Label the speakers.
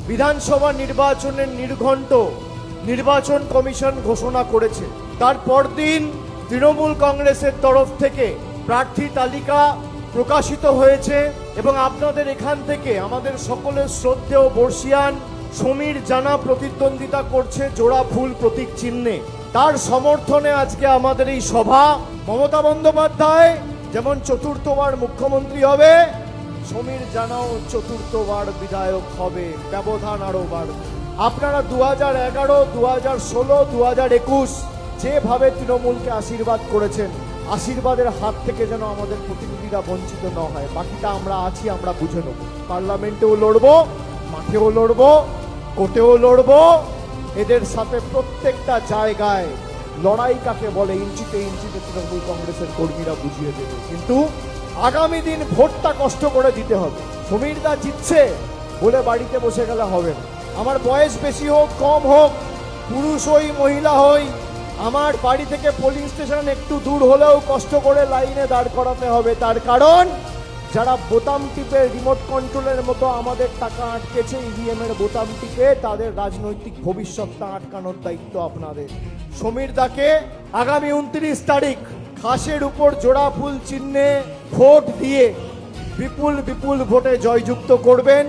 Speaker 1: বিধানসভা নির্বাচনের নির্ঘণ্ট নির্বাচন কমিশন ঘোষণা করেছে। তার পরদিন তৃণমূল কংগ্রেসের তরফ থেকে প্রার্থী তালিকা প্রকাশিত হয়েছে এবং আপনাদের এখান থেকে আমাদের সকলের শ্রদ্ধেয় বর্ষিয়ান সমীর জানা প্রতিদ্বন্দ্বিতা করছে জোড়া ফুল প্রতীক চিহ্নে। তার সমর্থনে আজকে আমাদের এই সভা। মমতা বন্দ্যোপাধ্যায় যেমন চতুর্থবার মুখ্যমন্ত্রী হবে, সমীর জানাও চতুর্থবার বিধায়ক হবে, ব্যবধান আরো বাড়বে। আপনারা 2011, 2016, 2021 যেভাবে তৃণমূলকে আশীর্বাদ করেছেন, আশীর্বাদের হাত থেকে যেন আমাদের প্রতিনিধিরা বঞ্চিত না হয়। বাকিটা আমরা আছি, আমরা বুঝে নেব। পার্লামেন্টেও লড়বো, মাঠেও লড়বো, কোর্টেও লড়বো। এদের সাথে প্রত্যেকটা জায়গায় লড়াই কাকে বলে ইঞ্চিতে ইঞ্চিতে তৃণমূল কংগ্রেসের কর্মীরা বুঝিয়ে দেবে। কিন্তু আগামী দিন ভোটটা কষ্ট করে দিতে হবে। সমীরদা জিতছে বলে বাড়িতে বসে গেলে হবে না। আমার বয়স বেশি হোক কম হোক, পুরুষ হই মহিলা হই, আমার বাড়ি থেকে পোলিং স্টেশন একটু দূর হলেও কষ্ট করে লাইনে দাঁড় করাতে হবে। তার কারণ যারা বোতাম টিপে রিমোট কন্ট্রোলের মতো আমাদের টাকা আটকেছে ইভিএম এর বোতাম টিপে, তাদের রাজনৈতিক ভবিষ্যৎটা আটকানোর দায়িত্ব আপনাদের। সমীরদাকে আগামী 29 তারিখ খাসের উপর জোড়া ফুল চিহ্নে ভোট দিয়ে বিপুল বিপুল ভোটে জয়যুক্ত করবেন।